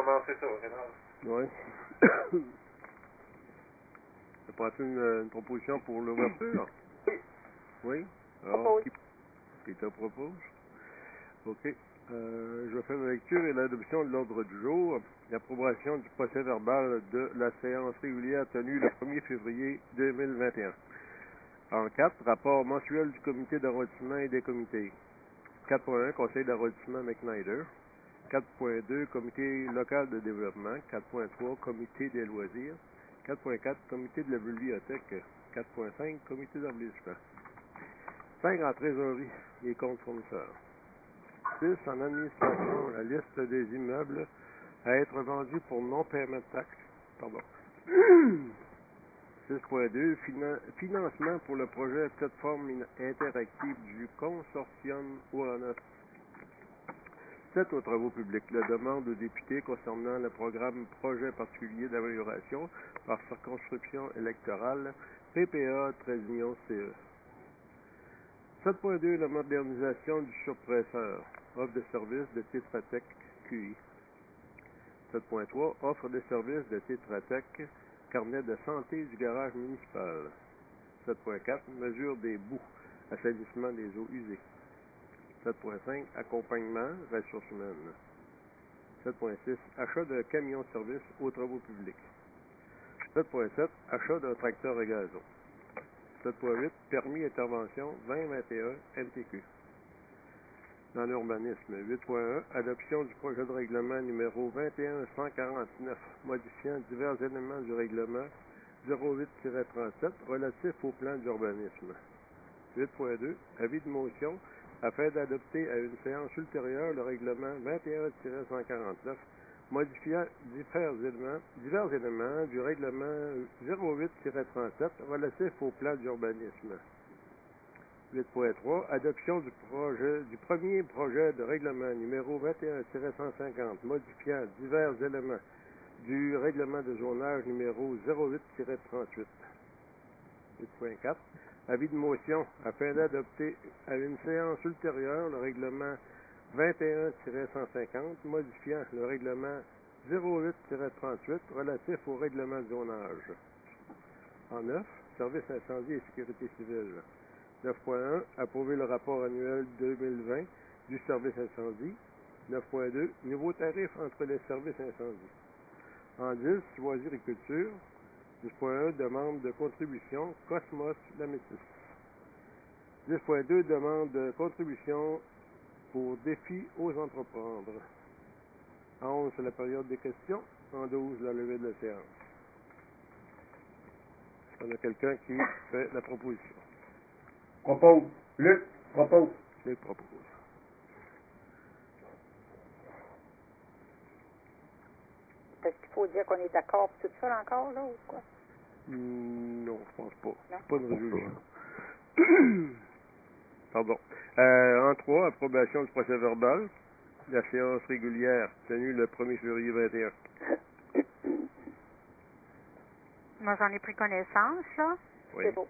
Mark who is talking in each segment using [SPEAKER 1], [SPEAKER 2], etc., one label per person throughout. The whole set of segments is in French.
[SPEAKER 1] commencer ça, Rénal.
[SPEAKER 2] Oui. Tu as une proposition pour l'ouverture?
[SPEAKER 1] Oui.
[SPEAKER 2] Oui? Alors,
[SPEAKER 3] Propose.
[SPEAKER 2] qui te propose? OK. Je vais faire la lecture et l'adoption de l'ordre du jour. L'approbation du procès verbal de la séance régulière tenue le 1er février 2021. En 4, rapport mensuel du comité d'arrondissement et des comités. 4.1, conseil d'arrondissement McNider. 4.2, comité local de développement. 4.3, comité des loisirs. 4.4, comité de la bibliothèque. 4.5, comité d'enregistrement. 5 en trésorerie et comptes fournisseurs. 6 en administration, la liste des immeubles à être vendus pour non-paiement de taxes. Pardon. 6.2, financement pour le projet plateforme interactive du consortium OANA. 7 aux travaux publics. La demande aux députés concernant le programme projet particulier d'amélioration par circonscription électorale PPA 13 millions CE. 7.2, la modernisation du surpresseur. Offre de services de Tétratec QI. 7.3, offre de services de Tétratec, carnet de santé du garage municipal. 7.4, mesure des boues, assainissement des eaux usées. 7.5, accompagnement, ressources humaines. 7.6, achat d'un camion-service aux travaux publics. 7.7, achat d'un tracteur à gazon. 7.8, permis intervention 2021 MTQ. Dans l'urbanisme, 8.1, adoption du projet de règlement numéro 21-149, modifiant divers éléments du règlement 08-37 relatif au plan d'urbanisme. 8.2, avis de motion afin d'adopter à une séance ultérieure le règlement 21-149, modifiant divers éléments du règlement 08-37 relatif au plan d'urbanisme. 8.3, adoption du premier projet de règlement numéro 21-150, modifiant divers éléments du règlement de zonage numéro 08-38. 8.4, avis de motion afin d'adopter à une séance ultérieure le règlement 21-150, modifiant le règlement 08-38 relatif au règlement de zonage. En 9, service incendie et sécurité civile. 9.1, approuver le rapport annuel 2020 du service incendie. 9.2, nouveau tarif entre les services incendie. En 10, loisirs-agriculture. 10.1, demande de contribution Cosmos Lamétis. 10.2, demande de contribution pour défi aux entreprendre. En 11, c'est la période des questions. En 12, la levée de la séance. On a quelqu'un qui fait la proposition.
[SPEAKER 4] Propose. Luc, propose.
[SPEAKER 2] Luc propose.
[SPEAKER 3] Est-ce qu'il faut dire qu'on est d'accord pour tout ça encore, là, ou quoi?
[SPEAKER 2] Non, je pense pas.
[SPEAKER 3] Non?
[SPEAKER 2] C'est pas une résolution. Pardon. En 3, approbation du procès verbal. La séance régulière tenue le 1er février 21.
[SPEAKER 5] Moi, j'en ai pris connaissance, là.
[SPEAKER 2] Oui.
[SPEAKER 3] C'est beau.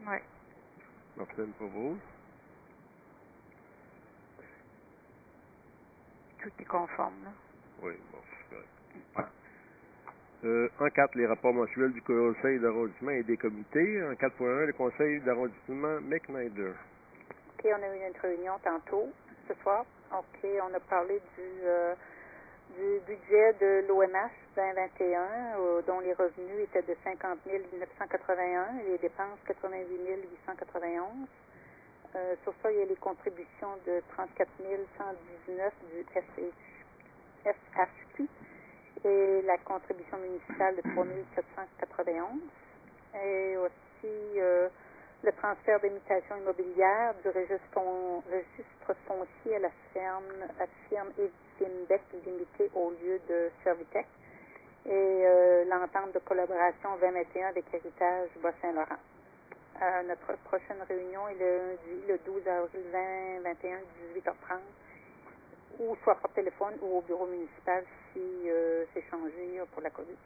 [SPEAKER 5] Oui.
[SPEAKER 2] Marcel propose.
[SPEAKER 5] Tout est conforme, là.
[SPEAKER 2] Oui, bon, c'est correct. En 4, les rapports mensuels du conseil d'arrondissement et des comités. En 4.1, le conseil d'arrondissement McNider.
[SPEAKER 3] OK, on a eu une réunion tantôt, ce soir. OK, on a parlé du budget de l'OMH 2021, dont les revenus étaient de 50 981 et les dépenses 88 891. Sur ça, il y a les contributions de 34 119 du SHQ et la contribution municipale de 3 791. Et aussi le transfert des mutations immobilières du registre foncier à la firme Evinbec limitée au lieu de Servitec et l'entente de collaboration 2021 avec Héritage Bas-Saint-Laurent. Notre prochaine réunion est le lundi, le 12 avril 2021, 18h30, ou soit par téléphone ou au bureau municipal si c'est changé pour la COVID.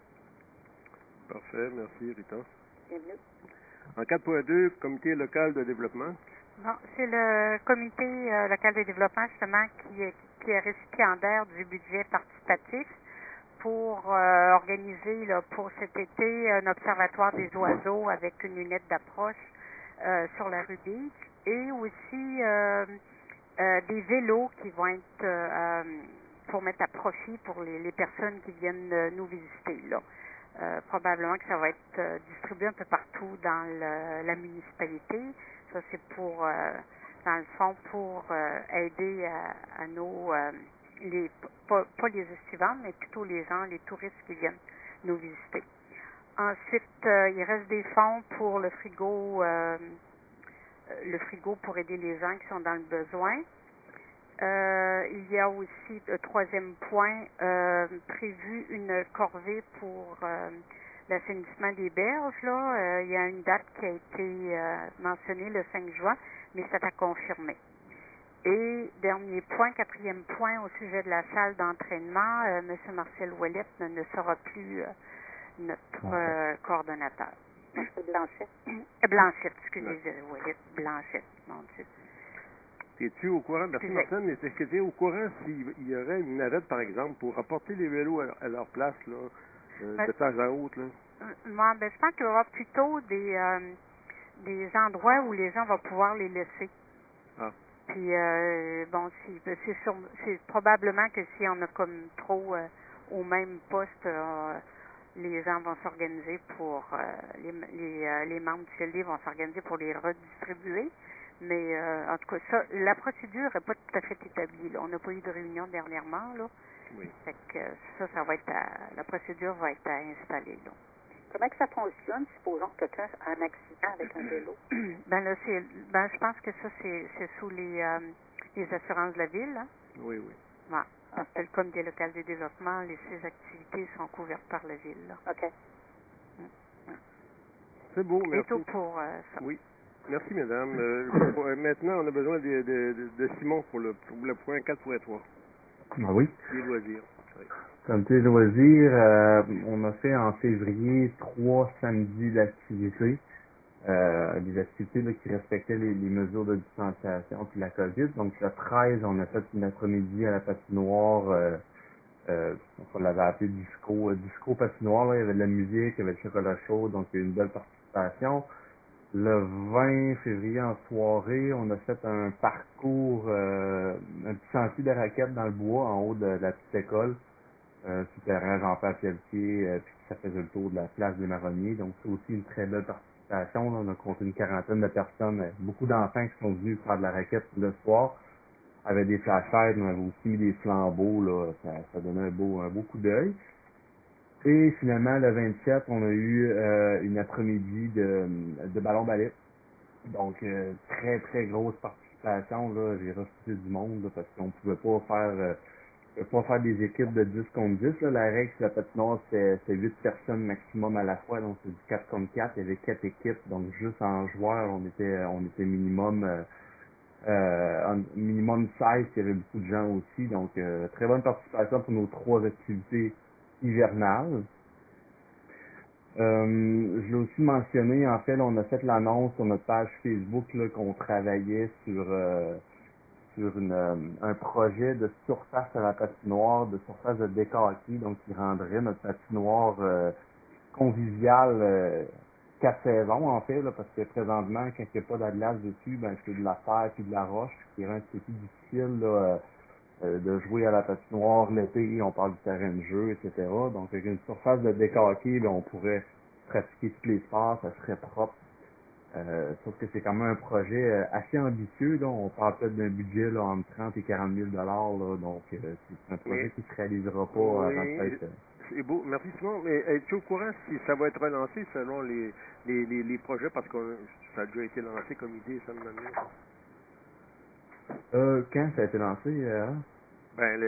[SPEAKER 2] Parfait, merci Rita.
[SPEAKER 3] Bienvenue.
[SPEAKER 2] En 4.2, comité local de développement.
[SPEAKER 5] Bon, c'est le comité local de développement, justement, qui est récipiendaire du budget participatif. pour organiser là, pour cet été un observatoire des oiseaux avec une lunette d'approche sur la rue Beach et aussi des vélos qui vont être pour mettre à profit pour les personnes qui viennent nous visiter là. Probablement que ça va être distribué un peu partout dans la municipalité. Ça, c'est pour, dans le fond, pour aider à nos, pas les estivants, mais plutôt les gens, les touristes qui viennent nous visiter. Ensuite, il reste des fonds pour le frigo pour aider les gens qui sont dans le besoin. Il y a aussi, troisième point, prévu une corvée pour l'assainissement des berges. Là. Il y a une date qui a été mentionnée le 5 juin, mais c'est à confirmer. Et dernier point, quatrième point au sujet de la salle d'entraînement, M. Marcel Ouellet ne sera plus notre coordonnateur.
[SPEAKER 3] C'est Blanchette.
[SPEAKER 5] Blanchette, excusez, Ouellet, Blanchette, mon Dieu.
[SPEAKER 2] Es-tu au courant, merci Martin, mais est-ce que tu es au courant s'il y aurait une navette, par exemple, pour apporter les vélos à leur place, là, de temps à autre, là?
[SPEAKER 5] Moi, je pense qu'il y aura plutôt des endroits où les gens vont pouvoir les laisser.
[SPEAKER 2] Ah.
[SPEAKER 5] Puis, bon, c'est probablement que s'il y en a comme trop au même poste, les gens vont s'organiser pour, les membres du CLD vont s'organiser pour les redistribuer. Mais en tout cas, ça, la procédure n'est pas tout à fait établie. Là. On n'a pas eu de réunion dernièrement. Là.
[SPEAKER 2] Oui.
[SPEAKER 5] Fait que ça va être la procédure va être à installer. Là.
[SPEAKER 3] Comment que ça fonctionne, supposons que quelqu'un a un accident avec un vélo?
[SPEAKER 5] Je pense que ça, c'est sous les assurances de la ville. Hein?
[SPEAKER 2] Oui, oui.
[SPEAKER 5] Ouais. C'est le comité local de développement. Ces activités sont couvertes par la ville. Là.
[SPEAKER 3] OK.
[SPEAKER 2] C'est beau, merci.
[SPEAKER 5] C'est tout pour ça.
[SPEAKER 2] Oui. Merci, madame. Maintenant, on a besoin de Simon pour le point 4.3.
[SPEAKER 1] Ah oui.
[SPEAKER 2] Les loisirs. Oui.
[SPEAKER 1] Comité loisirs, on a fait en février 3 samedis d'activité. Des activités là, qui respectaient les mesures de distanciation puis la COVID. Donc le 13, on a fait une après-midi à la patinoire. On l'avait appelé disco patinoire. Là. Il y avait de la musique, il y avait le chocolat chaud, donc il y a eu une belle participation. Le 20 février en soirée, on a fait un parcours, un petit sentier de raquettes dans le bois en haut de la petite école, sur le terrain Jean-Pierre Pelletier, puis ça faisait le tour de la place des Marronniers. Donc c'est aussi une très belle participation. Là. On a compté une quarantaine de personnes, beaucoup d'enfants qui sont venus faire de la raquette le soir, avec des flashlights, on avait aussi mis des flambeaux, là, ça donnait un beau coup d'œil. Et finalement, le 27, on a eu une après-midi de ballon-ballet. Donc, très, très grosse participation. Là. J'ai refusé du monde là, parce qu'on pouvait pas faire des équipes de 10 contre 10. Là. La règle sur la patinoire, c'est 8 personnes maximum à la fois. Donc, c'est du 4 contre 4. Il y avait 4 équipes. Donc, juste en joueurs, on était minimum 16. Il y avait beaucoup de gens aussi. Donc, très bonne participation pour nos 3 activités hivernale. Je l'ai aussi mentionné, en fait, là, on a fait l'annonce sur notre page Facebook là, qu'on travaillait sur un projet de surface à la patinoire, de surface de décaqué, donc qui rendrait notre patinoire conviviale 4 saisons en fait, là, parce que présentement, quand il n'y a pas de la glace dessus, ben c'est de la terre et de la roche, qui rend un petit peu plus difficile là, de jouer à la patinoire l'été, on parle du terrain de jeu, etc. Donc, avec une surface de décaqué, on pourrait pratiquer tous les sports, ça serait propre. Sauf que c'est quand même un projet assez ambitieux. Là. On parle peut-être d'un budget là, entre 30 et 40 000 là, donc c'est un projet qui ne se réalisera pas avant peut-être...
[SPEAKER 2] C'est beau. Merci Simon. Mais es-tu au courant si ça va être relancé selon les projets, parce que ça a déjà été lancé comme idée, ça me donne.
[SPEAKER 1] Quand ça a été lancé?
[SPEAKER 2] Ben,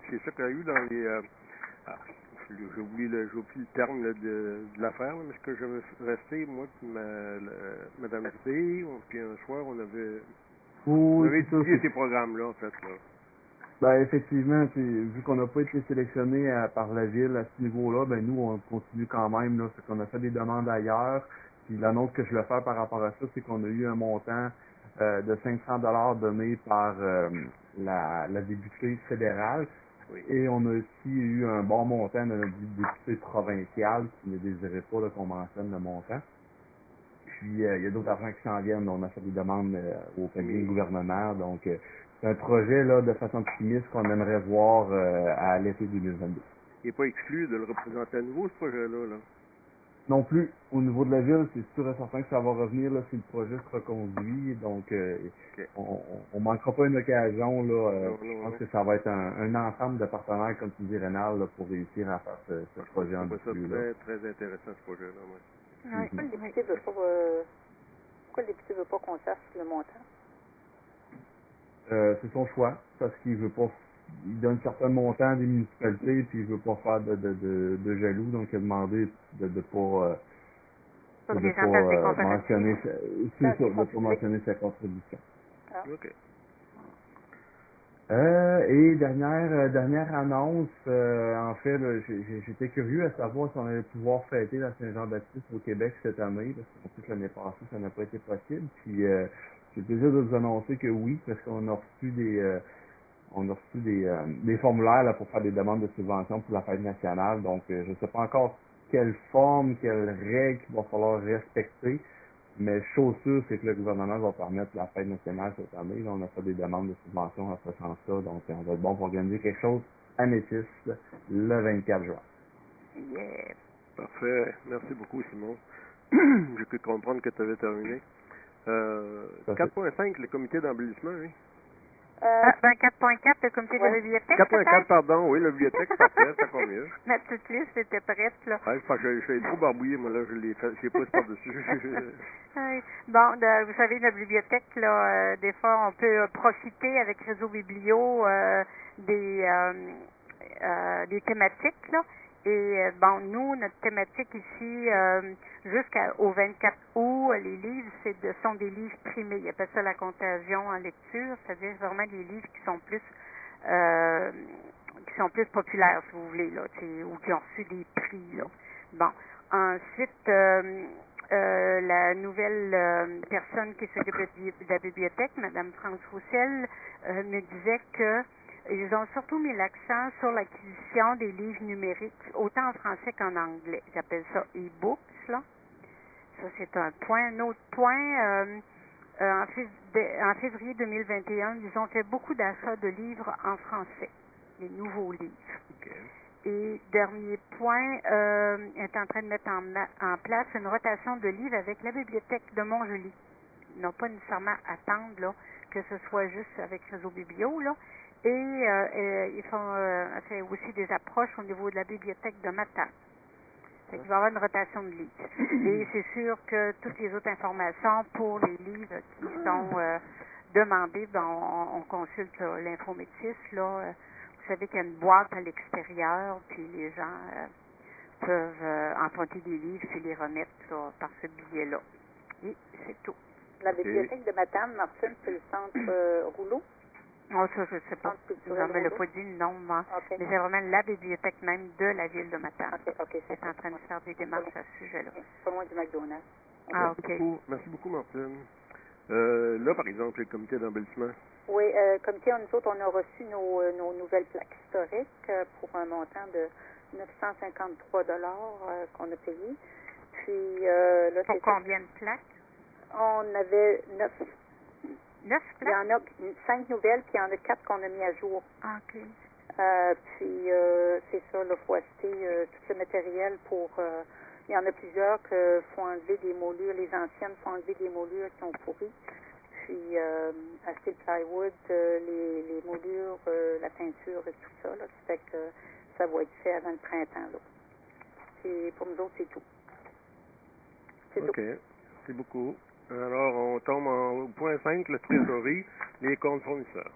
[SPEAKER 2] c'est ça qu'il y a eu dans les... j'ai oublié le terme là, de l'affaire, là, mais ce que je me suis resté, moi, puis Madame D, puis un soir, on avait étudié ces programmes-là, en fait. Là.
[SPEAKER 1] Ben, effectivement, vu qu'on n'a pas été sélectionné par la ville à ce niveau-là, ben nous, on continue quand même, là, c'est qu'on a fait des demandes ailleurs. Puis l'annonce que je vais faire par rapport à ça, c'est qu'on a eu un montant de 500 $ donné par la députée fédérale.
[SPEAKER 2] Oui.
[SPEAKER 1] Et on a aussi eu un bon montant de notre député provincial qui ne désirait pas là, qu'on mentionne le montant. Puis il y a d'autres argents qui s'en viennent. On a fait des demandes au cabinet gouvernement. Donc c'est un projet là de façon optimiste qu'on aimerait voir à l'été 2022.
[SPEAKER 2] Il n'est pas exclu de le représenter à nouveau, ce projet-là. Là.
[SPEAKER 1] Non plus, au niveau de la ville, c'est sûr et certain que ça va revenir là, si le projet se reconduit. Donc,
[SPEAKER 2] OK.
[SPEAKER 1] on manquera pas une occasion. Là,
[SPEAKER 2] Non,
[SPEAKER 1] je
[SPEAKER 2] non,
[SPEAKER 1] pense
[SPEAKER 2] non.
[SPEAKER 1] que ça va être un ensemble de partenaires, comme tu dis, Rénal, là, pour réussir à faire ce projet
[SPEAKER 2] Je trouve ça
[SPEAKER 1] ambitieux-là.
[SPEAKER 2] très, très intéressant, ce projet-là. Ouais.
[SPEAKER 5] Oui.
[SPEAKER 3] Pourquoi le député veut pas, pourquoi le député veut pas qu'on sache le montant?
[SPEAKER 1] C'est son choix, parce qu'il veut pas, il donne certains montants à des municipalités, puis il veut pas faire de jaloux, donc il a demandé de pas,
[SPEAKER 5] Pour
[SPEAKER 1] de
[SPEAKER 5] que les gens fassent des
[SPEAKER 1] pas mentionner,
[SPEAKER 5] comparatifs.
[SPEAKER 1] c'est ça, de pas mentionner sa contribution.
[SPEAKER 3] Ah.
[SPEAKER 2] OK.
[SPEAKER 1] Et dernière annonce, en fait, là, j'étais curieux à savoir si on allait pouvoir fêter la Saint-Jean-Baptiste au Québec cette année, parce qu'en plus l'année passée, ça n'a pas été possible. Puis j'ai le plaisir de vous annoncer que oui, parce qu'on a reçu des formulaires là, pour faire des demandes de subventions pour la fête nationale. Donc je ne sais pas encore quelle forme, quelles règles il va falloir respecter. Mais chose sûre, c'est que le gouvernement va permettre la fête nationale cette année. Là, on a fait des demandes de subventions à ce sens-là. Donc, on va être bon pour organiser quelque chose à Métis le 24 juin.
[SPEAKER 5] Yeah.
[SPEAKER 2] Parfait. Merci beaucoup, Simon. J'ai pu comprendre que tu avais terminé.
[SPEAKER 1] Ça fait.
[SPEAKER 2] 4.5, le comité d'embellissement, oui.
[SPEAKER 5] 24.4, le comité de la bibliothèque,
[SPEAKER 2] 4.4,
[SPEAKER 5] peut-être?
[SPEAKER 2] pardon, oui, la bibliothèque, parfait, c'est encore mieux.
[SPEAKER 5] Ma petite liste était prête, là.
[SPEAKER 2] Ouais, parce que je suis trop barbouillé, moi, là, je l'ai fait, j'ai poussé par-dessus.
[SPEAKER 5] Oui. Bon, vous savez, la bibliothèque, là, des fois, on peut profiter avec Réseau Biblio des thématiques, là. Et bon, nous, notre thématique ici, jusqu'au 24 août, les livres, sont des livres primés. Ils appellent ça la contagion en lecture, c'est-à-dire vraiment des livres qui sont plus populaires, si vous voulez, là, ou qui ont reçu des prix, là. Bon. Ensuite, la nouvelle personne qui s'occupe de la bibliothèque, Mme France Roussel, me disait que ils ont surtout mis l'accent sur l'acquisition des livres numériques, autant en français qu'en anglais. Ils appellent ça e-books, là. Ça, c'est un point. Un autre point, en février 2021, ils ont fait beaucoup d'achats de livres en français, les nouveaux livres.
[SPEAKER 2] OK.
[SPEAKER 5] Et dernier point, est en train de mettre en place une rotation de livres avec la bibliothèque de Montjoly. Ils n'ont pas nécessairement à attendre là, que ce soit juste avec Réseau Biblio, là. Et ils font fait aussi des approches au niveau de la bibliothèque de Matane. Fait qu'il va y avoir une rotation de livres. Et c'est sûr que toutes les autres informations pour les livres qui sont demandés, ben, on consulte l'infométis, là. Vous savez qu'il y a une boîte à l'extérieur, puis les gens peuvent emprunter des livres et les remettre là, par ce billet-là. Et c'est tout.
[SPEAKER 3] La bibliothèque de Matane, Martine, c'est le centre Rouleau.
[SPEAKER 5] Oh, ça, je ne sais pas.
[SPEAKER 3] Centre
[SPEAKER 5] Je
[SPEAKER 3] culturel
[SPEAKER 5] ne me l'ai
[SPEAKER 3] Rouleau.
[SPEAKER 5] pas dit le nom, moi.
[SPEAKER 3] OK.
[SPEAKER 5] Mais c'est vraiment la bibliothèque même de la ville de Matane.
[SPEAKER 3] OK,
[SPEAKER 5] Elle est en train de faire des démarches à ce sujet-là.
[SPEAKER 3] Pas loin du McDonald's.
[SPEAKER 5] Ah, OK.
[SPEAKER 2] Merci beaucoup, Martine. Là, par exemple, le comité d'embellissement.
[SPEAKER 3] Oui, comité, nous autres, on a reçu nos nouvelles plaques historiques pour un montant de 953 qu'on a payé. Puis là,
[SPEAKER 5] Pour combien de plaques?
[SPEAKER 3] on avait 9.
[SPEAKER 5] 9
[SPEAKER 3] Il y
[SPEAKER 5] plaques?
[SPEAKER 3] en a 5 nouvelles, puis il y en a 4 qu'on a mis à jour.
[SPEAKER 5] Ah, OK.
[SPEAKER 3] Puis c'est ça, il faut acheter tout le matériel pour... il y en a plusieurs qu'il faut enlever des moulures. Les anciennes, il faut enlever des moulures qui ont pourri. Puis acheter le plywood, les moulures, la peinture et tout ça. Là, ça fait que ça va être fait avant le printemps. Là. Puis pour nous autres, c'est tout. C'est
[SPEAKER 2] OK.
[SPEAKER 3] tout.
[SPEAKER 2] Merci beaucoup. Alors, on tombe au point 5, le trésorerie, les comptes fournisseurs.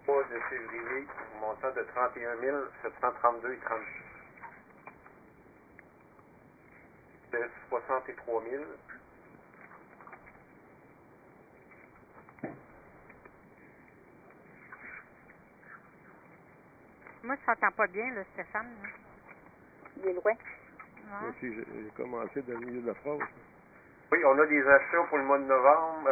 [SPEAKER 6] Mois de février, montant de 31 732,36. De 63 000.
[SPEAKER 5] Moi, je t'entends pas bien, là, Stéphane. Là.
[SPEAKER 3] Il est loin.
[SPEAKER 2] Moi
[SPEAKER 5] Ouais.
[SPEAKER 2] aussi, j'ai commencé dans le milieu de la phrase.
[SPEAKER 6] Oui, on a des achats pour le mois de novembre,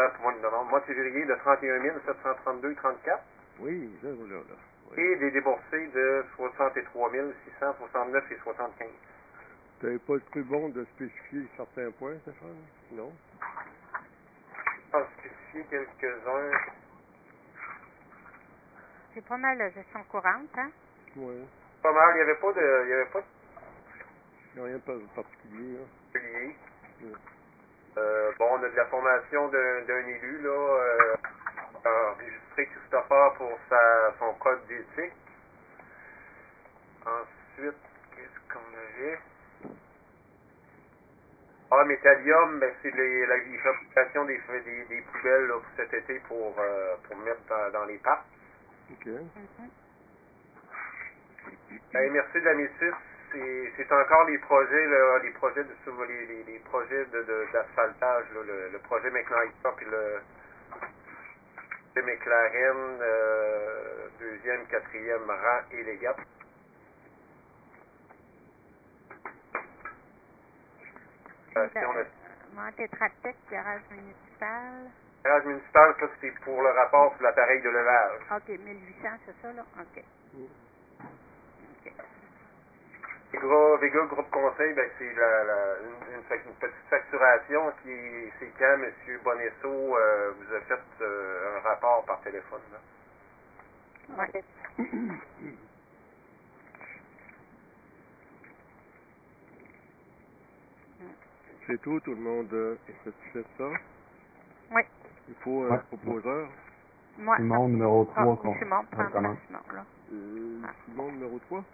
[SPEAKER 6] mois de février de 31 732,34
[SPEAKER 2] Oui, là, voilà, là. Oui.
[SPEAKER 6] et des déboursés de 63 669,75.
[SPEAKER 2] Tu n'avais pas cru bon de spécifier certains points, Stéphane? Non?
[SPEAKER 6] Je vais spécifier quelques-uns.
[SPEAKER 5] C'est pas mal la gestion courante, hein?
[SPEAKER 2] Oui.
[SPEAKER 6] Pas mal, il n'y avait pas de
[SPEAKER 2] Il n'y a rien de particulier, là.
[SPEAKER 6] particulier.
[SPEAKER 2] Oui.
[SPEAKER 6] Bon, on a de la formation d'un élu, là, enregistré Christopher pour son code d'éthique. Ensuite, qu'est-ce qu'on avait? Ah, Métallium, ben, c'est la fabrication des poubelles là, pour cet été pour mettre dans les parcs.
[SPEAKER 2] OK.
[SPEAKER 6] La MRC de la Métis, c'est encore les projets, là, les projets d'asphaltage, là, le projet McKnight puis le McLaren, deuxième, quatrième rang et les GAP.
[SPEAKER 5] Tétratec, garage municipal.
[SPEAKER 6] Garage municipal, ça c'est pour le rapport sur l'appareil de levage.
[SPEAKER 5] OK, 1800, c'est ça, là? OK. OK.
[SPEAKER 6] Vega Groupe Conseil, ben, c'est une petite facturation c'est quand M. Bonesso vous a fait un rapport par téléphone. Là.
[SPEAKER 3] OK.
[SPEAKER 2] C'est tout le monde est satisfait de ça?
[SPEAKER 5] Oui.
[SPEAKER 2] Il faut un proposeur.
[SPEAKER 5] Moi,
[SPEAKER 1] Simon, numéro 3,
[SPEAKER 5] oui, Simon, prends
[SPEAKER 1] recommence.
[SPEAKER 5] Simon, là.
[SPEAKER 2] Simon, numéro 3?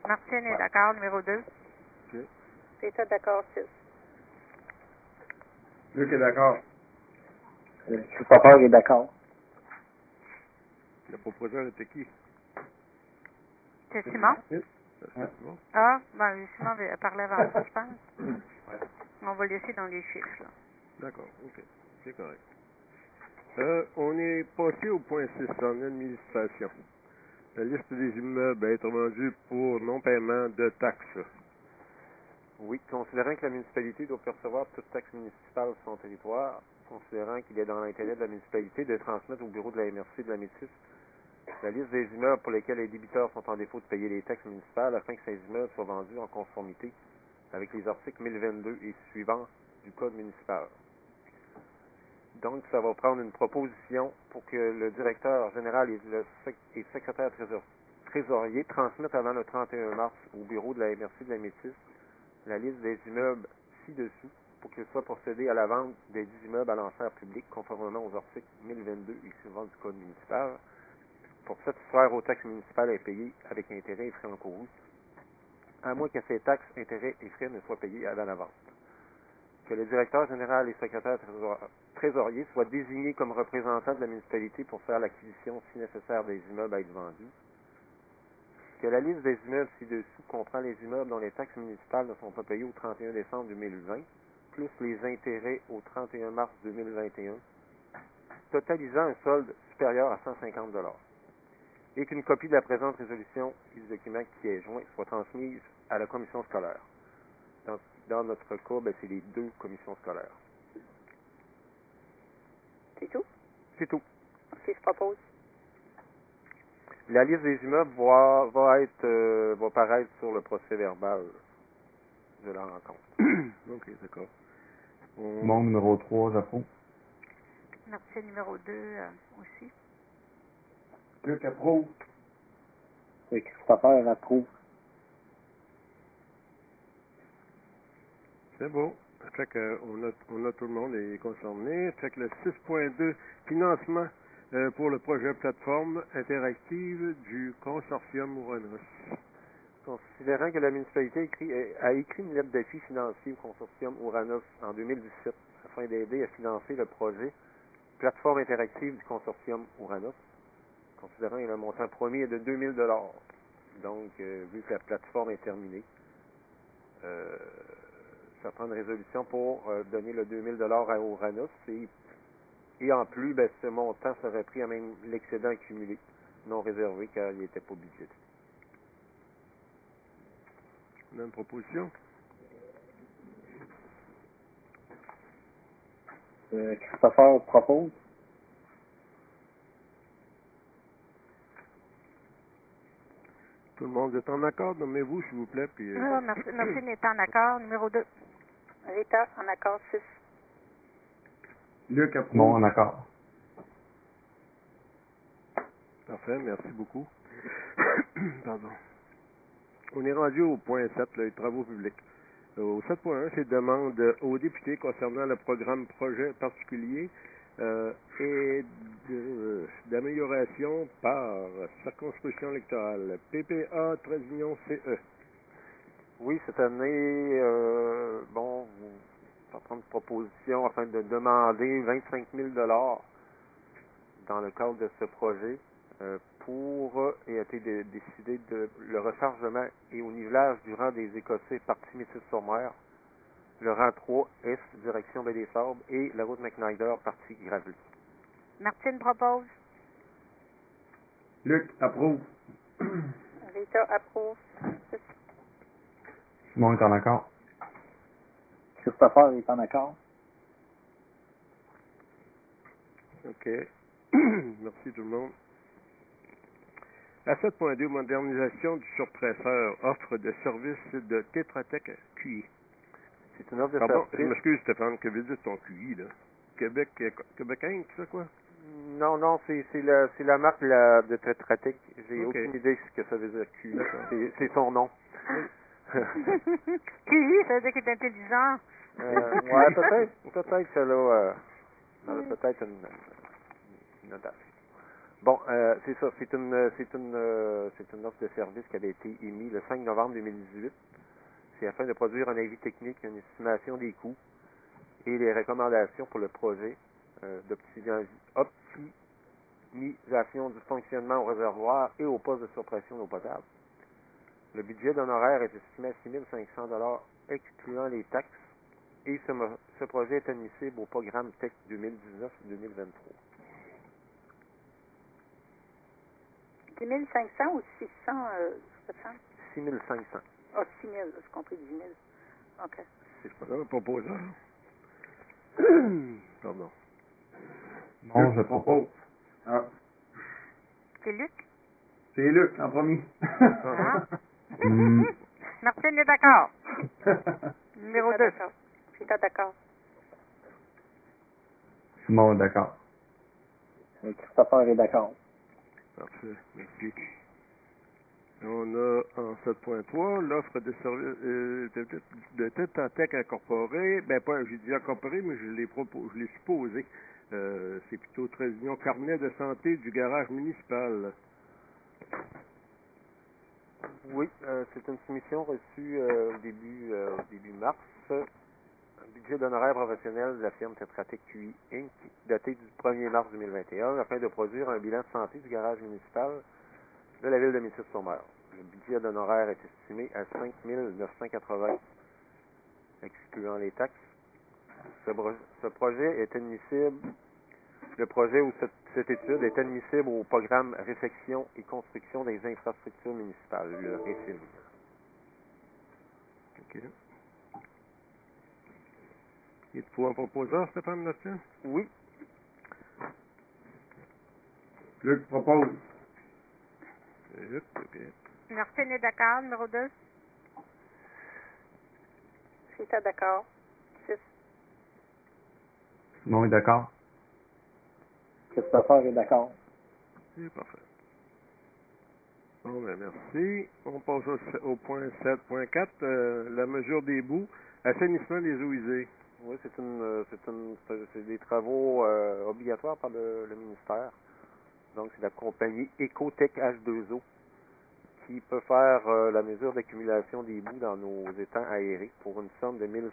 [SPEAKER 5] Martine est d'accord, numéro 2.
[SPEAKER 2] OK.
[SPEAKER 3] C'est ça, d'accord, 6.
[SPEAKER 4] Luc est d'accord.
[SPEAKER 7] Christopher est d'accord.
[SPEAKER 2] Le proposeur était qui?
[SPEAKER 5] C'est Simon?
[SPEAKER 2] C'est Simon?
[SPEAKER 5] Ah, ben, Simon avait parlé avant ça, je pense. On va laisser dans les chiffres, là.
[SPEAKER 2] D'accord, OK. C'est correct. On est passé au point 6 en administration. La liste des immeubles à être vendus pour non-paiement de taxes.
[SPEAKER 6] Oui, considérant que la municipalité doit percevoir toute taxe municipale sur son territoire, considérant qu'il est dans l'intérêt de la municipalité de transmettre au bureau de la MRC de la Métis la liste des immeubles pour lesquels les débiteurs sont en défaut de payer les taxes municipales afin que ces immeubles soient vendus en conformité avec les articles 1022 et suivants du Code municipal. Donc, ça va prendre une proposition pour que le directeur général et le secrétaire trésorier transmettent avant le 31 mars au bureau de la MRC de la Métis la liste des immeubles ci-dessous pour qu'il soit procédé à la vente des 10 immeubles à l'enchère publique conformément aux articles 1022 et suivants du Code municipal pour satisfaire aux taxes municipales à payer avec intérêts et frais encourus, à moins que ces taxes, intérêts et frais ne soient payés avant la vente. Que le directeur général et secrétaire trésorier soient désignés comme représentants de la municipalité pour faire l'acquisition, si nécessaire, des immeubles à être vendus. Que la liste des immeubles ci-dessous comprend les immeubles dont les taxes municipales ne sont pas payées au 31 décembre 2020, plus les intérêts au 31 mars 2021, totalisant un solde supérieur à 150 $. Et qu'une copie de la présente résolution et du document qui est joint soit transmise à la commission scolaire. Dans notre cas, ben, c'est les 2 commissions scolaires.
[SPEAKER 3] C'est tout?
[SPEAKER 6] C'est tout.
[SPEAKER 3] OK, je propose.
[SPEAKER 6] La liste des immeubles va paraître sur le procès verbal de la rencontre.
[SPEAKER 2] OK, d'accord.
[SPEAKER 1] Simon, numéro 3, j'approuve.
[SPEAKER 5] Martine, numéro 2 aussi.
[SPEAKER 4] Luc approuve.
[SPEAKER 7] Et Christopher approuve.
[SPEAKER 2] C'est bon. Fait que on a tout le monde est concerné. Fait que le 6.2, financement pour le projet plateforme interactive du consortium Ouranos.
[SPEAKER 6] Considérant que la municipalité a écrit une lettre d'appui financier au consortium Ouranos en 2017 afin d'aider à financer le projet plateforme interactive du consortium Ouranos, considérant que le montant promis est de 2000 $. Donc, vu que la plateforme est terminée, ça prend une résolution pour donner le 2000 $ à Ouranos et en plus, ben, ce montant serait pris à même l'excédent accumulé, non réservé car il n'était pas budgété.
[SPEAKER 2] On a une proposition?
[SPEAKER 7] Christopher propose.
[SPEAKER 2] Tout le monde est en accord, nommez-vous, s'il vous plaît. Puis,
[SPEAKER 5] Martine est en accord. Numéro 2.
[SPEAKER 3] Rita, en accord, 6.
[SPEAKER 4] Luc approuve.
[SPEAKER 1] Simon, en accord.
[SPEAKER 2] Parfait, merci beaucoup. Pardon. On est rendu au point 7, les travaux publics. Au 7.1, c'est demande aux députés concernant le programme projet particulier et d'amélioration par circonscription électorale. PPA, Trésignon, CE.
[SPEAKER 6] Oui, cette année, bon, on va prendre une proposition afin de demander 25 000 dans le cadre de ce projet pour et a été décidé de le rechargement et au nivelage du rang des Écossais partie Métis-sur-Mer, le rang 3 Est, direction Baie-des-Sables et la route McNider, partie Gravelly.
[SPEAKER 5] Martine propose.
[SPEAKER 4] Luc approuve.
[SPEAKER 3] Rita approuve, 6.
[SPEAKER 1] Simon est en accord.
[SPEAKER 7] Christopher est en accord.
[SPEAKER 2] OK. Merci tout le monde. À 7.2, modernisation du surpresseur, offre de service de Tetra Tech QI.
[SPEAKER 6] C'est une offre de
[SPEAKER 2] Pardon, je
[SPEAKER 6] service.
[SPEAKER 2] m'excuse Stéphane, que veut dire ton QI, là? Québec Inc., c'est quoi?
[SPEAKER 6] Non, c'est la marque de Tetra Tech. J'ai
[SPEAKER 2] OK.
[SPEAKER 6] aucune idée de ce que ça veut dire QI.
[SPEAKER 2] D'accord.
[SPEAKER 6] C'est son nom.
[SPEAKER 5] QI, ça veut dire qu'il est intelligent.
[SPEAKER 6] Ouais, peut-être que là, peut-être une notation. Bon, c'est ça, c'est une offre de service qui avait été émise le 5 novembre 2018. C'est afin de produire un avis technique, une estimation des coûts et les recommandations pour le projet d'optimisation du fonctionnement au réservoir et au poste de surpression d'eau potable. Le budget d'honoraires est estimé à 6 500 $ excluant les taxes et ce projet est admissible au programme TEC 2019-2023.
[SPEAKER 3] 10 500 ou 600, Stéphane?
[SPEAKER 6] 6 500.
[SPEAKER 3] Ah, 6 000, j'ai compris 10 000. OK.
[SPEAKER 2] C'est pas ça, proposeur. Pardon.
[SPEAKER 1] Non, je propose.
[SPEAKER 4] Ah,
[SPEAKER 5] C'est Luc.
[SPEAKER 4] c'est Luc en premier.
[SPEAKER 5] Ah.
[SPEAKER 1] Hmm.
[SPEAKER 5] Martine est d'accord. Numéro
[SPEAKER 3] Rita
[SPEAKER 5] 2.
[SPEAKER 3] d'accord. Rita d'accord.
[SPEAKER 1] Simon est d'accord.
[SPEAKER 7] Christopher est d'accord.
[SPEAKER 2] Parfait, merci. On a en 7.3 l'offre de service de Tetra Tech incorporée. Ben pas, j'ai dit incorporée, mais je l'ai supposé. C'est plutôt Trésignon, carnet de santé du garage municipal.
[SPEAKER 6] Oui, c'est une soumission reçue au début mars. Un budget d'honoraires professionnels de la firme Tetra Tech QI Inc. daté du 1er mars 2021 afin de produire un bilan de santé du garage municipal de la ville de Métis-sur-Mer. Le budget d'honoraires est estimé à 5 980 excluant les taxes. Ce projet est admissible. Le projet ou cette étude est admissible au programme Réfection et construction des infrastructures municipales, le REFIM.
[SPEAKER 2] OK. Il faut un proposeur, Stéphane, là-dessus?
[SPEAKER 6] Oui,
[SPEAKER 4] Luc propose.
[SPEAKER 2] OK.
[SPEAKER 5] Martine est d'accord. Numéro 2.
[SPEAKER 3] Rita d'accord. 6.
[SPEAKER 1] Simon est d'accord.
[SPEAKER 7] Christopher est d'accord.
[SPEAKER 2] C'est parfait. Bon, ben merci. On passe au point 7.4, la mesure des boues, assainissement des eaux usées.
[SPEAKER 6] oui, c'est des travaux obligatoires par le ministère. Donc, c'est la compagnie Ecotech H2O qui peut faire la mesure d'accumulation des boues dans nos étangs aérés pour une somme de 1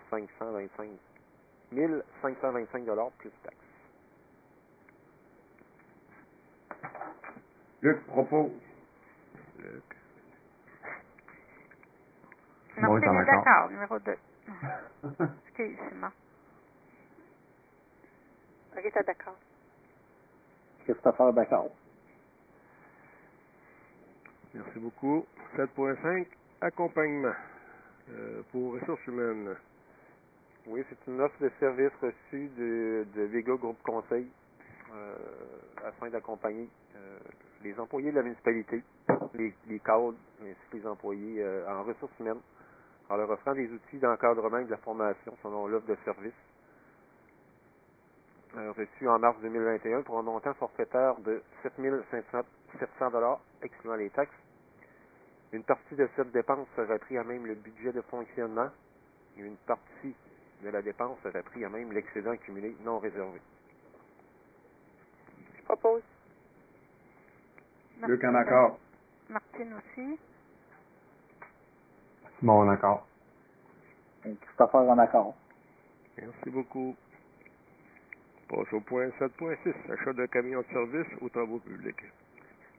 [SPEAKER 6] 525 $ plus taxes.
[SPEAKER 4] Luc propose.
[SPEAKER 2] Luc.
[SPEAKER 1] Simon est
[SPEAKER 5] Martine
[SPEAKER 1] en
[SPEAKER 5] est
[SPEAKER 1] accord.
[SPEAKER 5] d'accord. Numéro 2. Excuse-moi.
[SPEAKER 3] Rita d'accord.
[SPEAKER 7] Christopher d'accord.
[SPEAKER 2] Merci beaucoup. 7.5, accompagnement pour ressources humaines.
[SPEAKER 6] Oui, c'est une offre de service reçue de Vega Groupe Conseil afin d'accompagner les employés de la municipalité, les cadres, ainsi que les employés en ressources humaines, en leur offrant des outils d'encadrement et de la formation selon l'offre de service reçue en mars 2021 pour un montant forfaitaire de 7 700 $, excluant les taxes. Une partie de cette dépense serait prise à même le budget de fonctionnement et une partie de la dépense serait prise à même l'excédent accumulé non réservé.
[SPEAKER 3] Je propose.
[SPEAKER 4] Luc en accord.
[SPEAKER 5] Martine aussi.
[SPEAKER 1] Simon en accord.
[SPEAKER 7] Et Christopher en accord.
[SPEAKER 2] Merci beaucoup. On passe au point 7.6, achat d'un camion de service aux travaux publics.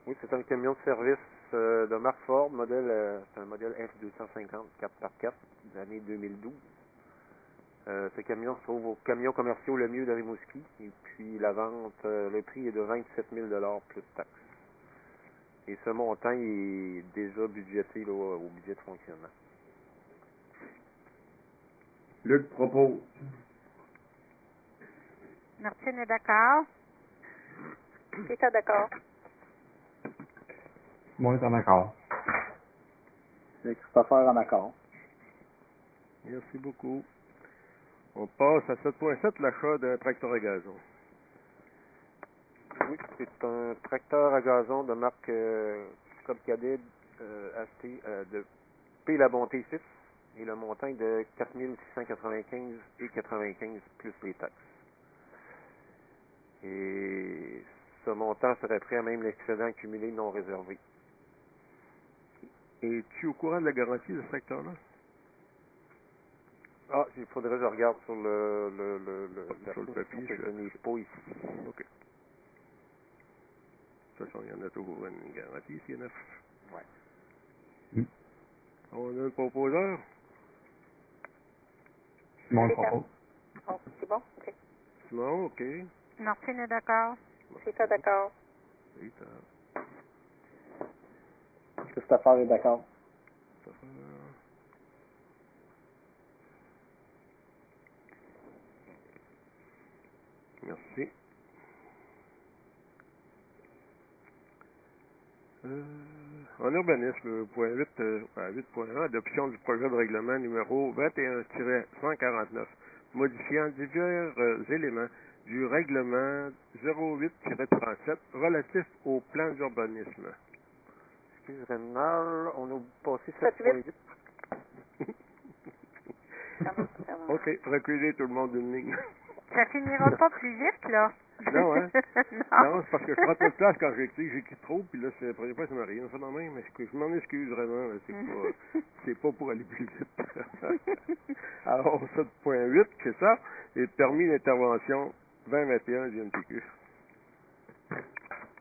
[SPEAKER 6] Oui, c'est un camion de service de marque Ford, c'est un modèle F250 4x4 de l'année 2012. Ce camion se trouve au camion commerciaux Le Mieux de Rimouski et puis la vente, le prix est de 27 000 $ plus taxes. Et ce montant est déjà budgété là, au budget de fonctionnement.
[SPEAKER 4] Luc propose.
[SPEAKER 5] Martine est d'accord.
[SPEAKER 3] Qui est d'accord?
[SPEAKER 1] Simon est en accord.
[SPEAKER 7] Et Christopher en accord.
[SPEAKER 2] Merci beaucoup. On passe à 7.7, l'achat d'un tracteur à gazon.
[SPEAKER 6] Oui, c'est un tracteur à gazon de marque Scott Cadet acheté de P. La Bonté 6 et le montant est de 4 695,95 plus les taxes. Et ce montant serait prêt à même l'excédent accumulé non réservé.
[SPEAKER 2] Es-tu au courant de la garantie de ce tracteur-là?
[SPEAKER 6] Ah, il faudrait que je regarde sur la
[SPEAKER 2] Sur le papier,
[SPEAKER 6] que je n'ai pas ici.
[SPEAKER 2] OK. De toute façon, il y en a toujours une garantie, c'est neuf.
[SPEAKER 6] Ouais.
[SPEAKER 2] On a un proposeur.
[SPEAKER 1] Simon le propose.
[SPEAKER 3] Oh, c'est bon? OK.
[SPEAKER 2] Simon, OK.
[SPEAKER 5] Martine est d'accord.
[SPEAKER 3] C'est ça, d'accord.
[SPEAKER 2] Et
[SPEAKER 7] Christopher est d'accord.
[SPEAKER 2] Merci. En urbanisme, point 8, 8.1, adoption du projet de règlement numéro 21-149, modifiant divers éléments du règlement 08-37 relatif au plan d'urbanisme.
[SPEAKER 6] Excuse Rénal, on a passé
[SPEAKER 3] 7.8.
[SPEAKER 6] 7.8.
[SPEAKER 2] OK, reculer tout le monde d'une ligne.
[SPEAKER 5] Ça finira pas plus vite, là.
[SPEAKER 2] Non, hein?
[SPEAKER 5] Non.
[SPEAKER 2] Non, c'est parce que je prends trop de place quand j'écris trop, puis là, c'est la première fois que ça m'arrive. Ça même, mais je m'en excuse vraiment, là, c'est pas pour aller plus vite. Alors, 7.8, c'est ça, et permis d'intervention 2021 du MTQ.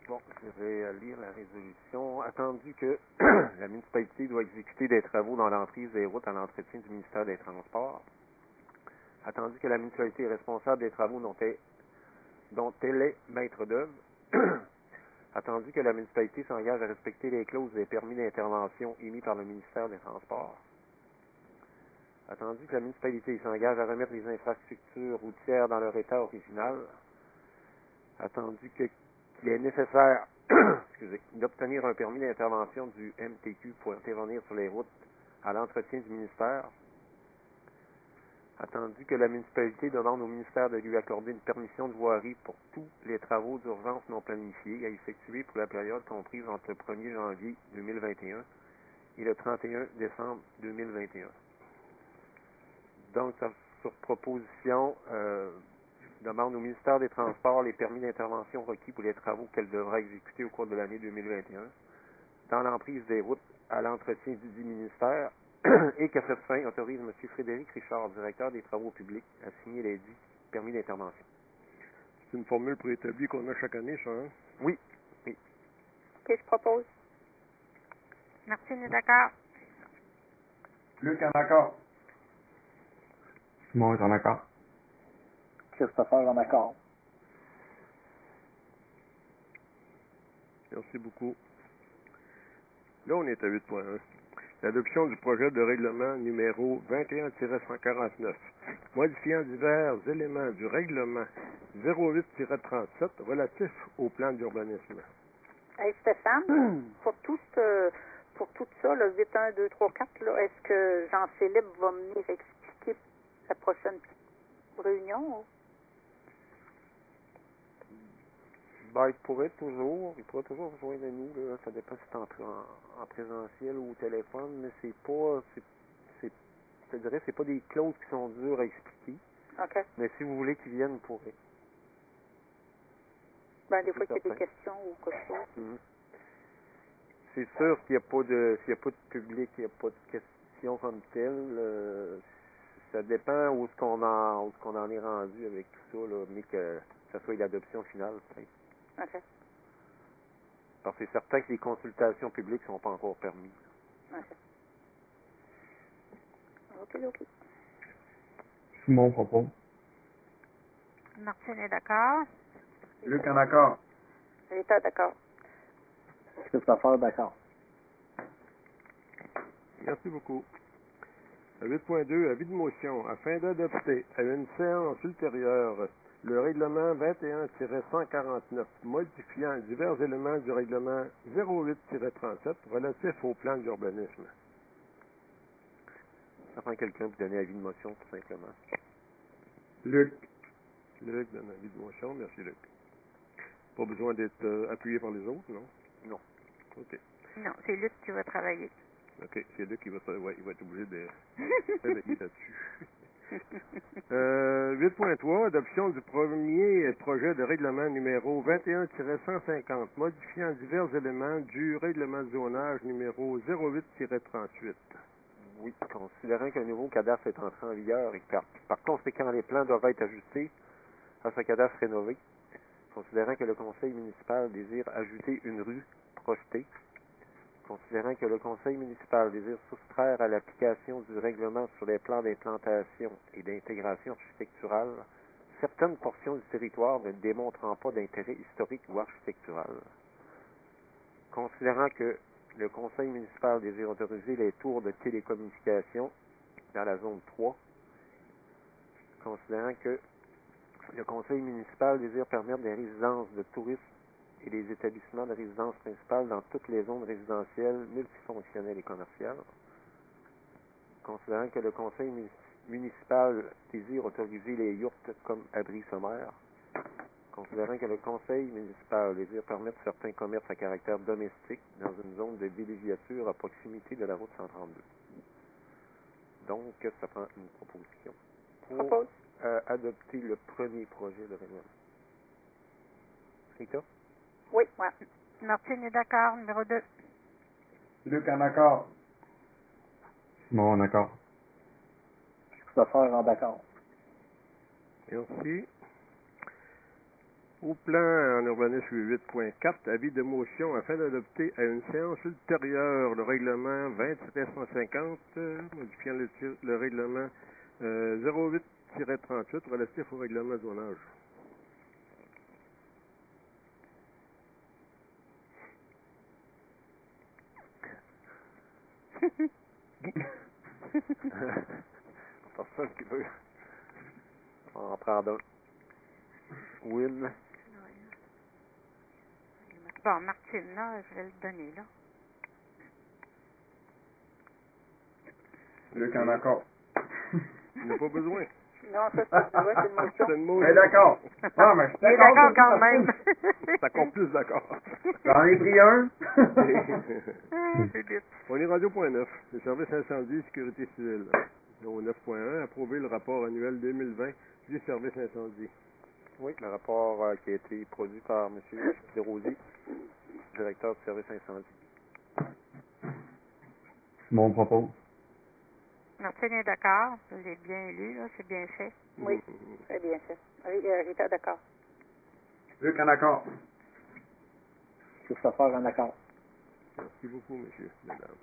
[SPEAKER 6] Bon, je vais lire la résolution. Attendu que la municipalité doit exécuter des travaux dans l'emprise des routes à l'entretien du ministère des Transports. Attendu que la municipalité est responsable des travaux dont elle est maître d'œuvre. Attendu que la municipalité s'engage à respecter les clauses des permis d'intervention émis par le ministère des Transports. Attendu que la municipalité s'engage à remettre les infrastructures routières dans leur état original. Attendu qu'il est nécessaire d'obtenir un permis d'intervention du MTQ pour intervenir sur les routes à l'entretien du ministère. Attendu que la municipalité demande au ministère de lui accorder une permission de voirie pour tous les travaux d'urgence non planifiés à effectuer pour la période comprise entre le 1er janvier 2021 et le 31 décembre 2021. Donc, sur proposition, demande au ministère des Transports les permis d'intervention requis pour les travaux qu'elle devra exécuter au cours de l'année 2021 dans l'emprise des routes à l'entretien du dit ministère et qu'à cette fin autorise M. Frédéric Richard, directeur des travaux publics, à signer les dits permis d'intervention.
[SPEAKER 2] C'est une formule préétablie qu'on a chaque année, ça, hein?
[SPEAKER 6] Oui. Oui.
[SPEAKER 3] OK, je propose.
[SPEAKER 5] Martine est d'accord.
[SPEAKER 4] Luc en accord.
[SPEAKER 1] Simon est en accord.
[SPEAKER 7] Christopher en accord.
[SPEAKER 2] Merci beaucoup. Là, on est à 8.1. L'adoption du projet de règlement numéro 21-149, modifiant divers éléments du règlement 08-37 relatif au plan d'urbanisme.
[SPEAKER 3] Hey, Stéphane, pour tout ça, le 8, 1, 2, 3, 4, là, est-ce que Jean-Philippe va venir expliquer la prochaine réunion? Ou?
[SPEAKER 6] Ben, il pourrait toujours rejoindre nous, là. Ça dépend si c'est en présentiel ou au téléphone, mais c'est pas, je te dirais, c'est pas des clauses qui sont dures à expliquer.
[SPEAKER 3] OK.
[SPEAKER 6] Mais si vous voulez qu'ils viennent, vous pourrez.
[SPEAKER 3] Ben, des fois, il y a des
[SPEAKER 6] certain.
[SPEAKER 3] questions ou quelque chose.
[SPEAKER 6] Mhm. C'est sûr qu'il n'y a pas de, s'il n'y a pas de public, il n'y a pas de questions comme telles. Ça dépend où est-ce qu'on en est rendu avec tout ça, là, mais que ça soit l'adoption finale, peut-être.
[SPEAKER 3] OK.
[SPEAKER 6] Parce que c'est certain que les consultations publiques ne sont pas encore permises.
[SPEAKER 3] OK. OK.
[SPEAKER 1] Simon propose.
[SPEAKER 5] Martine est d'accord.
[SPEAKER 4] Luc en accord.
[SPEAKER 3] Rita, d'accord.
[SPEAKER 7] Christopher, d'accord.
[SPEAKER 2] Merci beaucoup. 8.2, avis de motion. Afin d'adopter à une séance ultérieure le règlement 21-149 modifiant divers éléments du règlement 08-37 relatif au plan d'urbanisme.
[SPEAKER 6] Ça prend quelqu'un pour donner avis de motion, tout simplement.
[SPEAKER 4] Luc.
[SPEAKER 2] Luc donne avis de motion. Merci, Luc. Pas besoin d'être appuyé par les autres, non?
[SPEAKER 6] Non.
[SPEAKER 2] OK.
[SPEAKER 5] Non, c'est Luc qui va travailler.
[SPEAKER 2] OK. C'est Luc qui va, il va être obligé de travailler là-dessus. 8.3, adoption du premier projet de règlement numéro 21-150, modifiant divers éléments du règlement de zonage numéro 08-38.
[SPEAKER 6] Oui, considérant qu'un nouveau cadastre est entré en vigueur et que par conséquent les plans doivent être ajustés à ce cadastre rénové, considérant que le conseil municipal désire ajouter une rue projetée, considérant que le conseil municipal désire soustraire à l'application du règlement sur les plans d'implantation et d'intégration architecturale certaines portions du territoire ne démontrant pas d'intérêt historique ou architectural, considérant que le conseil municipal désire autoriser les tours de télécommunications dans la zone 3, considérant que le conseil municipal désire permettre des résidences de tourisme et des établissements de résidence principale dans toutes les zones résidentielles, multifonctionnelles et commerciales, considérant que le conseil municipal désire autoriser les yurts comme abris sommaires, considérant que le conseil municipal désire permettre certains commerces à caractère domestique dans une zone de villégiature à proximité de la route 132. Donc, ça prend une proposition pour adopter le premier projet de règlement. Rita?
[SPEAKER 3] Oui, moi.
[SPEAKER 5] Martine est d'accord. Numéro 2.
[SPEAKER 4] Luc en accord.
[SPEAKER 1] Simon en accord.
[SPEAKER 7] Christopher, en d'accord.
[SPEAKER 2] Merci. Au plan en urbanisme 8.4, avis de motion afin d'adopter à une séance ultérieure le règlement 20-150, modifiant le règlement 08-38 relatif au règlement zonage.
[SPEAKER 6] Personne qui veut. On en prend d'autres. Will.
[SPEAKER 5] Bon, Martine, là, je vais le donner, là.
[SPEAKER 4] Luc en accord.
[SPEAKER 2] Il n'a pas besoin.
[SPEAKER 3] Non, ça, c'est une motion.
[SPEAKER 2] C'est une motion.
[SPEAKER 4] Mais d'accord. Ah, mais je suis
[SPEAKER 5] Il est d'accord
[SPEAKER 4] sur
[SPEAKER 5] quand
[SPEAKER 4] ça.
[SPEAKER 5] même.
[SPEAKER 2] C'est encore plus d'accord.
[SPEAKER 4] J'en ai pris un.
[SPEAKER 5] C'est vite.
[SPEAKER 2] On est rendu au point 9, le service incendie et sécurité civile. Au 9.1, approuver le rapport annuel 2020 du service incendie.
[SPEAKER 6] Oui, le rapport qui a été produit par M. Desrosiers, directeur du service incendie.
[SPEAKER 1] Simon propose.
[SPEAKER 5] Martine est d'accord. Je l'ai bien lu, là. C'est bien fait.
[SPEAKER 3] Oui, très bien fait. Rita, d'accord.
[SPEAKER 4] Luc en accord.
[SPEAKER 7] Christopher, en accord.
[SPEAKER 2] Merci beaucoup, monsieur, mesdames.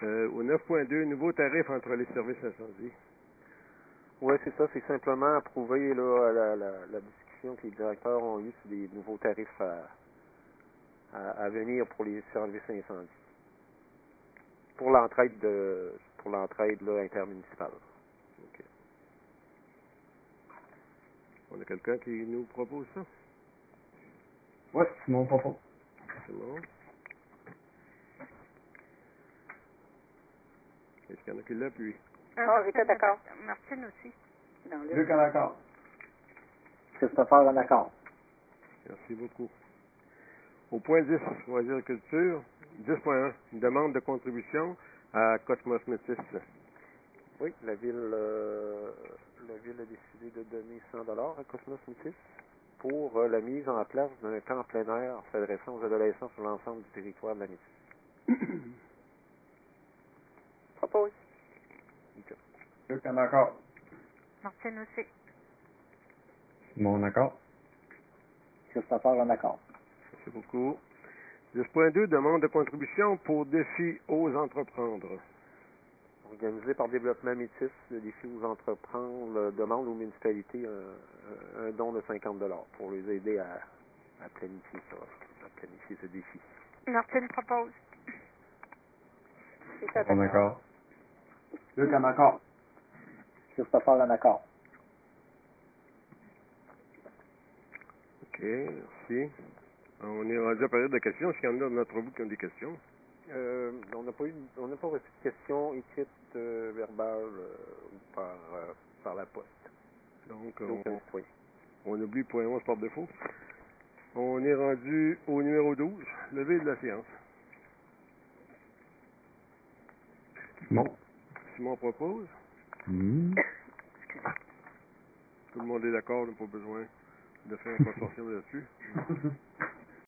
[SPEAKER 2] Au 9.2, nouveau tarif entre les services incendies.
[SPEAKER 6] Oui, c'est ça, c'est simplement approuver là, la discussion que les directeurs ont eue sur des nouveaux tarifs à venir pour les services incendies. pour l'entraide là, intermunicipale. OK.
[SPEAKER 2] On a quelqu'un qui nous propose ça?
[SPEAKER 1] Ouais, c'est mon propos.
[SPEAKER 2] C'est bon. Est-ce qu'il y en a qui l'appuient?
[SPEAKER 3] Oh, j'étais d'accord.
[SPEAKER 5] Martine aussi.
[SPEAKER 3] Non,
[SPEAKER 4] Luc en accord.
[SPEAKER 7] Christopher en accord.
[SPEAKER 2] Merci beaucoup. Au point 10, loisirs et culture, 10.1, une demande de contribution à Cosmos Métis.
[SPEAKER 6] Oui, la ville a décidé de donner 100 $ à Cosmos Métis pour la mise en place d'un camp en plein air s'adressant aux adolescents sur l'ensemble du territoire de la Métis.
[SPEAKER 3] propose.
[SPEAKER 6] OK.
[SPEAKER 4] Luc en accord.
[SPEAKER 5] Martine aussi.
[SPEAKER 1] Mon accord.
[SPEAKER 7] Christopher en accord.
[SPEAKER 2] Merci beaucoup. 10.2, demande de contribution pour défi Ose entreprendre.
[SPEAKER 6] Organisé par Développement Métis, le défi aux entreprendre demande aux municipalités un don de 50 $ pour les aider à planifier ça, à planifier ce défi.
[SPEAKER 5] Martine propose.
[SPEAKER 3] J'étais
[SPEAKER 1] Mon
[SPEAKER 3] d'accord.
[SPEAKER 1] accord.
[SPEAKER 4] Luc en accord.
[SPEAKER 7] Christopher en accord.
[SPEAKER 2] OK, merci. On est rendu à parler de questions. Est-ce qu'il y en a d'entre vous qui ont des questions?
[SPEAKER 6] On n'a pas reçu de questions écrites, verbales ou par la poste.
[SPEAKER 2] Donc,
[SPEAKER 6] Oui.
[SPEAKER 2] on oublie point 11 par défaut. On est rendu au numéro 12, levé de la séance.
[SPEAKER 1] Bon.
[SPEAKER 2] Simon propose. Tout le monde est d'accord, on n'a pas besoin de faire un consortium là-dessus.